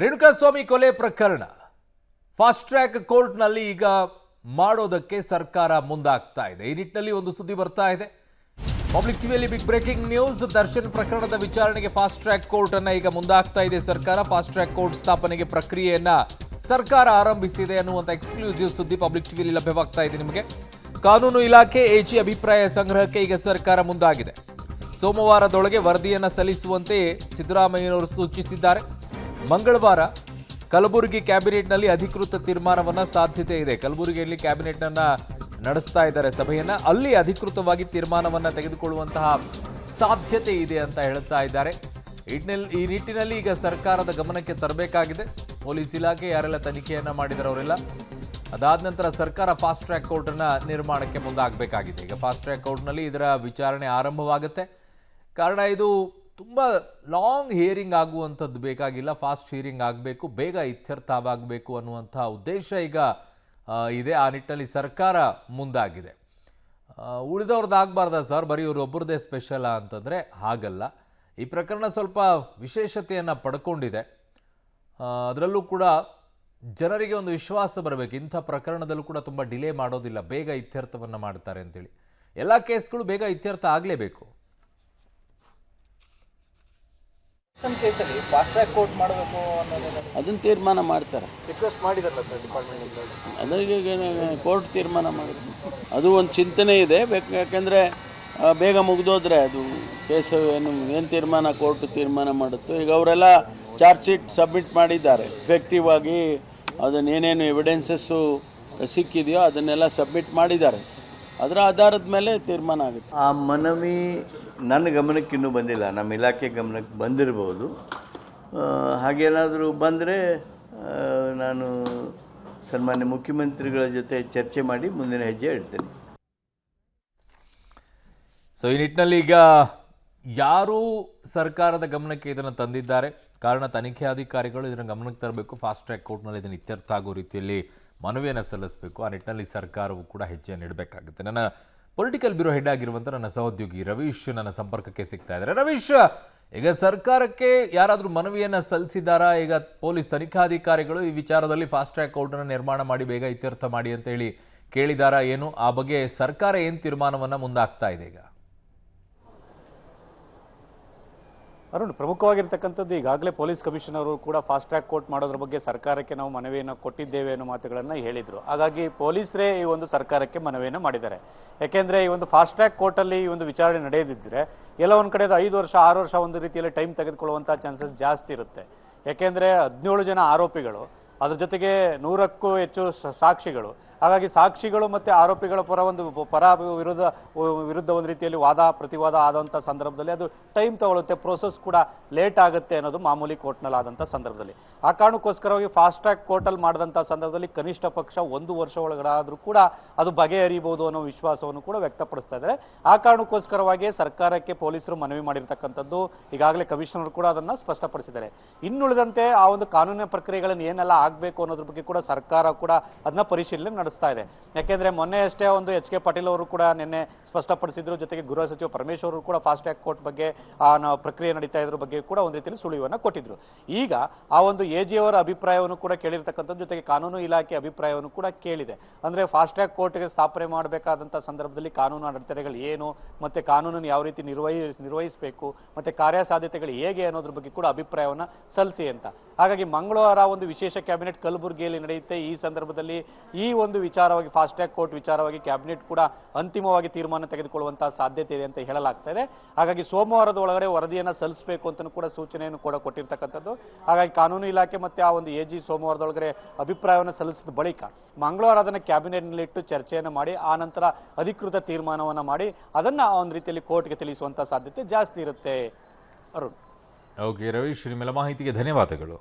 ರೇಣುಕಾಸ್ವಾಮಿ ಕೊಲೆ ಪ್ರಕರಣ fast track ಕೋರ್ಟ್ನಲ್ಲಿ ಈಗ ಮಾಡೋದಕ್ಕೆ ಸರ್ಕಾರ ಮುಂದಾಗ್ತಾ ಇದೆ. ಈ ನಿಟ್ಟಿನಲ್ಲಿ ಒಂದು ಸುದ್ದಿ ಬರ್ತಾ ಇದೆ. ಪಬ್ಲಿಕ್ ಟಿವಿಯಲ್ಲಿ ಬಿಗ್ ಬ್ರೇಕಿಂಗ್ ನ್ಯೂಸ್. ದರ್ಶನ್ ಪ್ರಕರಣದ ವಿಚಾರಣೆಗೆ ಫಾಸ್ಟ್ ಟ್ರ್ಯಾಕ್ ಕೋರ್ಟ್ ಅನ್ನ ಈಗ ಮುಂದಾಗ್ತಾ ಇದೆ ಸರ್ಕಾರ. ಫಾಸ್ಟ್ ಟ್ರ್ಯಾಕ್ ಕೋರ್ಟ್ ಸ್ಥಾಪನೆಗೆ ಪ್ರಕ್ರಿಯೆಯನ್ನ ಸರ್ಕಾರ ಆರಂಭಿಸಿದೆ ಅನ್ನುವಂತ ಎಕ್ಸ್ಕ್ಲೂಸಿವ್ ಸುದ್ದಿ ಪಬ್ಲಿಕ್ ಟಿವಿಯಲ್ಲಿ ಲಭ್ಯವಾಗ್ತಾ ಇದೆ ನಿಮಗೆ. ಕಾನೂನು ಇಲಾಖೆ ಎಜಿ ಅಭಿಪ್ರಾಯ ಸಂಗ್ರಹಕ್ಕೆ ಈಗ ಸರ್ಕಾರ ಮುಂದಾಗಿದೆ. ಸೋಮವಾರದೊಳಗೆ ವರದಿಯನ್ನ ಸಲ್ಲಿಸುವಂತೆ ಸಿದ್ದರಾಮಯ್ಯನವರು ಸೂಚಿಸಿದ್ದಾರೆ. ಮಂಗಳವಾರ ಕಲಬುರಗಿ ಕ್ಯಾಬಿನೆಟ್ನಲ್ಲಿ ಅಧಿಕೃತ ತೀರ್ಮಾನವನ್ನ ಸಾಧ್ಯತೆ ಇದೆ. ಕಲಬುರಗಿಯಲ್ಲಿ ಕ್ಯಾಬಿನೆಟ್ನ ನಡೆಸ್ತಾ ಇದ್ದಾರೆ ಸಭೆಯನ್ನ. ಅಲ್ಲಿ ಅಧಿಕೃತವಾಗಿ ತೀರ್ಮಾನವನ್ನ ತೆಗೆದುಕೊಳ್ಳುವಂತಹ ಸಾಧ್ಯತೆ ಇದೆ ಅಂತ ಹೇಳ್ತಾ ಇದ್ದಾರೆ. ಈ ನಿಟ್ಟಿನಲ್ಲಿ ಈಗ ಸರ್ಕಾರದ ಗಮನಕ್ಕೆ ತರಬೇಕಾಗಿದೆ. ಪೊಲೀಸ್ ಇಲಾಖೆ ಯಾರೆಲ್ಲ ತನಿಖೆಯನ್ನ ಮಾಡಿದರೆ ಅವರೆಲ್ಲ, ಅದಾದ ನಂತರ ಸರ್ಕಾರ ಫಾಸ್ಟ್ ಟ್ರ್ಯಾಕ್ ಕೋರ್ಟ್ ಅನ್ನ ನಿರ್ಮಾಣಕ್ಕೆ ಮುಂದಾಗಬೇಕಾಗಿದೆ. ಈಗ ಫಾಸ್ಟ್ ಟ್ರ್ಯಾಕ್ ಕೋರ್ಟ್ನಲ್ಲಿ ಇದರ ವಿಚಾರಣೆ ಆರಂಭವಾಗುತ್ತೆ. ಕಾರಣ ಇದು ತುಂಬ ಲಾಂಗ್ ಹಿಯರಿಂಗ್ ಆಗುವಂಥದ್ದು ಬೇಕಾಗಿಲ್ಲ, ಫಾಸ್ಟ್ ಹಿಯರಿಂಗ್ ಆಗಬೇಕು, ಬೇಗ ಇತ್ಯರ್ಥವಾಗಬೇಕು ಅನ್ನುವಂಥ ಉದ್ದೇಶ ಈಗ ಇದೆ. ಆ ನಿಟ್ಟಿನಲ್ಲಿ ಸರ್ಕಾರ ಮುಂದಾಗಿದೆ. ಉಳಿದವ್ರದ್ದು ಆಗಬಾರ್ದ ಸರ್, ಬರೀ ಇವರು ಒಬ್ಬರದೇ ಸ್ಪೆಷಲ ಅಂತಂದರೆ ಹಾಗಲ್ಲ. ಈ ಪ್ರಕರಣ ಸ್ವಲ್ಪ ವಿಶೇಷತೆಯನ್ನು ಪಡ್ಕೊಂಡಿದೆ. ಅದರಲ್ಲೂ ಕೂಡ ಜನರಿಗೆ ಒಂದು ವಿಶ್ವಾಸ ಬರಬೇಕು, ಇಂಥ ಪ್ರಕರಣದಲ್ಲೂ ಕೂಡ ತುಂಬ ಡಿಲೇ ಮಾಡೋದಿಲ್ಲ, ಬೇಗ ಇತ್ಯರ್ಥವನ್ನು ಮಾಡ್ತಾರೆ ಅಂತೇಳಿ. ಎಲ್ಲ ಕೇಸ್ಗಳು ಬೇಗ ಇತ್ಯರ್ಥ ಆಗಲೇಬೇಕು. ಕೇಸಲ್ಲಿ ಫಾಸ್ಟ್ ಟ್ರ್ಯಾಕ್ ಕೋರ್ಟ್ ಮಾಡಬೇಕು ಅದನ್ನು ತೀರ್ಮಾನ ಮಾಡ್ತಾರೆ. ರಿಕ್ವೆಸ್ಟ್ ಮಾಡಿದಾರಲ್ಲ ಸರ್ ಡಿಪಾರ್ಟ್ಮೆಂಟ್, ಅದರಿಗೆ ಕೋರ್ಟ್ ತೀರ್ಮಾನ ಮಾಡಿದ್ರು. ಅದು ಒಂದು ಚಿಂತನೆ ಇದೆ. ಯಾಕೆಂದರೆ ಬೇಗ ಮುಗಿದೋದ್ರೆ ಅದು ಕೇಸು ಏನು ತೀರ್ಮಾನ ಕೋರ್ಟ್ ತೀರ್ಮಾನ ಮಾಡುತ್ತೋ. ಈಗ ಅವರೆಲ್ಲ ಚಾರ್ಜ್ ಶೀಟ್ ಸಬ್ಮಿಟ್ ಮಾಡಿದ್ದಾರೆ. ಎಫೆಕ್ಟಿವ್ ಆಗಿ ಅದನ್ನೇನೇನು ಎವಿಡೆನ್ಸಸ್ಸು ಸಿಕ್ಕಿದೆಯೋ ಅದನ್ನೆಲ್ಲ ಸಬ್ಮಿಟ್ ಮಾಡಿದ್ದಾರೆ. ಅದರ ಆಧಾರದ ಮೇಲೆ ತೀರ್ಮಾನ ಆಗುತ್ತೆ. ಆ ಮನವಿ ನನ್ನ ಗಮನಕ್ಕೆ ಇನ್ನೂ ಬಂದಿಲ್ಲ, ನಮ್ಮ ಇಲಾಖೆ ಗಮನಕ್ಕೆ ಬಂದಿರ್ಬೋದು. ಹಾಗೇನಾದರೂ ಬಂದರೆ ನಾನು ಸನ್ಮಾನ್ಯ ಮುಖ್ಯಮಂತ್ರಿಗಳ ಜೊತೆ ಚರ್ಚೆ ಮಾಡಿ ಮುಂದಿನ ಹೆಜ್ಜೆ ಇಡ್ತೇನೆ. ಸೊ ಈ ನಿಟ್ಟಿನಲ್ಲಿ ಈಗ ಯಾರು ಸರ್ಕಾರದ ಗಮನಕ್ಕೆ ಇದನ್ನು ತಂದಿದ್ದಾರೆ? ಕಾರಣ ತನಿಖೆ ಅಧಿಕಾರಿಗಳು ಇದನ್ನು ಗಮನಕ್ಕೆ ತರಬೇಕು. ಫಾಸ್ಟ್ ಟ್ರ್ಯಾಕ್ ಕೋರ್ಟ್ನಲ್ಲಿ ಇದನ್ನು ಇತ್ಯರ್ಥ ಆಗೋ ರೀತಿಯಲ್ಲಿ ಮನವಿಯನ್ನು ಸಲ್ಲಿಸಬೇಕು. ಆ ನಿಟ್ಟಿನಲ್ಲಿ ಸರ್ಕಾರವು ಕೂಡ ಹೆಜ್ಜೆಯನ್ನು ಇಡಬೇಕಾಗುತ್ತೆ. ನನ್ನ ಪೊಲಿಟಿಕಲ್ ಬ್ಯೂರೋ ಹೆಡ್ ಆಗಿರುವಂಥ ನನ್ನ ಸಹೋದ್ಯೋಗಿ ರವೀಶ್ ನನ್ನ ಸಂಪರ್ಕಕ್ಕೆ ಸಿಗ್ತಾ ಇದ್ದಾರೆ. ರವೀಶ್, ಈಗ ಸರ್ಕಾರಕ್ಕೆ ಯಾರಾದರೂ ಮನವಿಯನ್ನು ಸಲ್ಲಿಸಿದ್ದಾರಾ? ಈಗ ಪೊಲೀಸ್ ತನಿಖಾಧಿಕಾರಿಗಳು ಈ ವಿಚಾರದಲ್ಲಿ ಫಾಸ್ಟ್ ಟ್ರ್ಯಾಕ್ ಕೋರ್ಟನ್ನು ನಿರ್ಮಾಣ ಮಾಡಿ ಬೇಗ ಇತ್ಯರ್ಥ ಮಾಡಿ ಅಂತ ಹೇಳಿ ಕೇಳಿದಾರಾ ಏನು? ಆ ಬಗ್ಗೆ ಸರ್ಕಾರ ಏನು ತೀರ್ಮಾನವನ್ನು ಮುಂದಾಗ್ತಾ ಇದೆ ಈಗ? ಅರುಣ್, ಪ್ರಮುಖವಾಗಿರ್ತಕ್ಕಂಥದ್ದು ಈಗಾಗಲೇ ಪೊಲೀಸ್ ಕಮಿಷನರು ಕೂಡ ಫಾಸ್ಟ್ ಟ್ರ್ಯಾಕ್ ಕೋರ್ಟ್ ಮಾಡೋದ್ರ ಬಗ್ಗೆ ಸರ್ಕಾರಕ್ಕೆ ನಾವು ಮನವಿಯನ್ನು ಕೊಟ್ಟಿದ್ದೇವೆ ಅನ್ನೋ ಮಾತುಗಳನ್ನು ಹೇಳಿದರು. ಹಾಗಾಗಿ ಪೊಲೀಸರೇ ಈ ಒಂದು ಸರ್ಕಾರಕ್ಕೆ ಮನವಿಯನ್ನು ಮಾಡಿದ್ದಾರೆ. ಯಾಕೆಂದರೆ ಈ ಒಂದು ಫಾಸ್ಟ್ ಟ್ರ್ಯಾಕ್ ಕೋರ್ಟಲ್ಲಿ ಈ ಒಂದು ವಿಚಾರಣೆ ನಡೆಯದಿದ್ದರೆ ಎಲ್ಲ ಒಂದು ಕಡೆ 5 ವರ್ಷ 6 ವರ್ಷ ಒಂದು ರೀತಿಯಲ್ಲಿ ಟೈಮ್ ತೆಗೆದುಕೊಳ್ಳುವಂಥ ಚಾನ್ಸಸ್ ಜಾಸ್ತಿ ಇರುತ್ತೆ. ಯಾಕೆಂದರೆ 17 ಜನ ಆರೋಪಿಗಳು, ಅದ್ರ ಜೊತೆಗೆ 100ಕ್ಕೂ ಹೆಚ್ಚು ಸಾಕ್ಷಿಗಳು. ಹಾಗಾಗಿ ಸಾಕ್ಷಿಗಳು ಮತ್ತು ಆರೋಪಿಗಳ ವಿರುದ್ಧ ಒಂದು ರೀತಿಯಲ್ಲಿ ವಾದ ಪ್ರತಿವಾದ ಆದಂಥ ಸಂದರ್ಭದಲ್ಲಿ ಅದು ಟೈಮ್ ತಗೊಳ್ಳುತ್ತೆ, ಪ್ರೋಸೆಸ್ ಕೂಡ ಲೇಟ್ ಆಗುತ್ತೆ ಅನ್ನೋದು ಮಾಮೂಲಿ ಕೋರ್ಟ್ನಲ್ಲಿ ಆದಂಥ ಸಂದರ್ಭದಲ್ಲಿ. ಆ ಕಾರಣಕ್ಕೋಸ್ಕರವಾಗಿ ಫಾಸ್ಟ್ ಟ್ರ್ಯಾಕ್ ಕೋರ್ಟಲ್ಲಿ ಮಾಡಿದಂಥ ಸಂದರ್ಭದಲ್ಲಿ ಕನಿಷ್ಠ ಪಕ್ಷ 1 ವರ್ಷ ಒಳಗಡೆ ಕೂಡ ಅದು ಬಗೆಹರಿಬಹುದು ಅನ್ನೋ ವಿಶ್ವಾಸವನ್ನು ಕೂಡ ವ್ಯಕ್ತಪಡಿಸ್ತಾ ಇದ್ದಾರೆ. ಆ ಕಾರಣಕ್ಕೋಸ್ಕರವಾಗಿ ಸರ್ಕಾರಕ್ಕೆ ಪೊಲೀಸರು ಮನವಿ ಮಾಡಿರ್ತಕ್ಕಂಥದ್ದು. ಈಗಾಗಲೇ ಕಮಿಷನರ್ ಕೂಡ ಅದನ್ನು ಸ್ಪಷ್ಟಪಡಿಸಿದ್ದಾರೆ. ಇನ್ನುಳಿದಂತೆ ಆ ಒಂದು ಕಾನೂನಿನ ಪ್ರಕ್ರಿಯೆಗಳನ್ನು ಏನೆಲ್ಲ ಆಗಬೇಕು ಅನ್ನೋದ್ರ ಬಗ್ಗೆ ಕೂಡ ಸರ್ಕಾರ ಕೂಡ ಅದನ್ನ ಪರಿಶೀಲನೆ ನಡೆಸ್ತಾ ಇದೆ. ಯಾಕೆಂದ್ರೆ ಮೊನ್ನೆ ಅಷ್ಟೇ ಒಂದು HK ಪಾಟೀಲ್ ಅವರು ಕೂಡ ನಿನ್ನೆ ಸ್ಪಷ್ಟಪಡಿಸಿದ್ರು. ಜೊತೆಗೆ ಗೃಹ ಸಚಿವ ಪರಮೇಶ್ವರ್ ಅವರು ಕೂಡ ಫಾಸ್ಟ್ ಟ್ರ್ಯಾಕ್ ಕೋರ್ಟ್ ಬಗ್ಗೆ ಪ್ರಕ್ರಿಯೆ ನಡೀತಾ ಇದ್ರ ಬಗ್ಗೆ ಕೂಡ ಒಂದು ರೀತಿಯಲ್ಲಿ ಸುಳಿವನ್ನು ಕೊಟ್ಟಿದ್ರು. ಈಗ ಆ ಒಂದು AG ಅವರ ಅಭಿಪ್ರಾಯವನ್ನು ಕೂಡ ಕೇಳಿರ್ತಕ್ಕಂಥದ್ದು, ಜೊತೆಗೆ ಕಾನೂನು ಇಲಾಖೆ ಅಭಿಪ್ರಾಯವನ್ನು ಕೂಡ ಕೇಳಿದೆ. ಅಂದ್ರೆ ಫಾಸ್ಟ್ ಟ್ರ್ಯಾಕ್ ಕೋರ್ಟ್ಗೆ ಸ್ಥಾಪನೆ ಮಾಡಬೇಕಾದಂತಹ ಸಂದರ್ಭದಲ್ಲಿ ಕಾನೂನು ಅಡೆತಡೆಗಳು ಏನು, ಮತ್ತೆ ಕಾನೂನನ್ನು ಯಾವ ರೀತಿ ನಿರ್ವಹಿಸಬೇಕು, ಮತ್ತೆ ಕಾರ್ಯಸಾಧ್ಯತೆಗಳು ಹೇಗೆ ಅನ್ನೋದ್ರ ಬಗ್ಗೆ ಕೂಡ ಅಭಿಪ್ರಾಯವನ್ನು ಸಲ್ಲಿಸಿ ಅಂತ. ಹಾಗಾಗಿ ಮಂಗಳವಾರ ಒಂದು ವಿಶೇಷ ಕ್ಯಾಬಿನೆಟ್ ಕಲಬುರಗಿಯಲ್ಲಿ ನಡೆಯುತ್ತೆ. ಈ ಸಂದರ್ಭದಲ್ಲಿ ಈ ಒಂದು ವಿಚಾರವಾಗಿ ಫಾಸ್ಟ್ ಟ್ರ್ಯಾಕ್ ಕೋರ್ಟ್ ವಿಚಾರವಾಗಿ ಕ್ಯಾಬಿನೆಟ್ ಕೂಡ ಅಂತಿಮವಾಗಿ ತೀರ್ಮಾನ ತೆಗೆದುಕೊಳ್ಳುವಂತಹ ಸಾಧ್ಯತೆ ಇದೆ ಅಂತ ಹೇಳಲಾಗ್ತಾ ಇದೆ. ಹಾಗಾಗಿ ಸೋಮವಾರದ ಒಳಗಡೆ ವರದಿಯನ್ನು ಸಲ್ಲಿಸಬೇಕು ಅಂತ ಕೂಡ ಸೂಚನೆಯನ್ನು ಕೂಡ ಕೊಟ್ಟಿರ್ತಕ್ಕಂಥದ್ದು. ಹಾಗಾಗಿ ಕಾನೂನು ಇಲಾಖೆ ಮತ್ತೆ ಆ ಒಂದು AG ಸೋಮವಾರದೊಳಗಡೆ ಅಭಿಪ್ರಾಯವನ್ನು ಸಲ್ಲಿಸಿದ ಬಳಿಕ ಮಂಗಳವಾರ ಅದನ್ನು ಕ್ಯಾಬಿನೆಟ್ನಲ್ಲಿಟ್ಟು ಚರ್ಚೆಯನ್ನು ಮಾಡಿ ಆ ನಂತರ ಅಧಿಕೃತ ತೀರ್ಮಾನವನ್ನು ಮಾಡಿ ಅದನ್ನ ಒಂದು ರೀತಿಯಲ್ಲಿ ಕೋರ್ಟ್ಗೆ ತಿಳಿಸುವಂತಹ ಸಾಧ್ಯತೆ ಜಾಸ್ತಿ ಇರುತ್ತೆ. ಅರುಣ್. ಓಕೆ ರವೀಶ್, ನಿಮ್ಮೆಲ್ಲ ಮಾಹಿತಿಗೆ ಧನ್ಯವಾದಗಳು.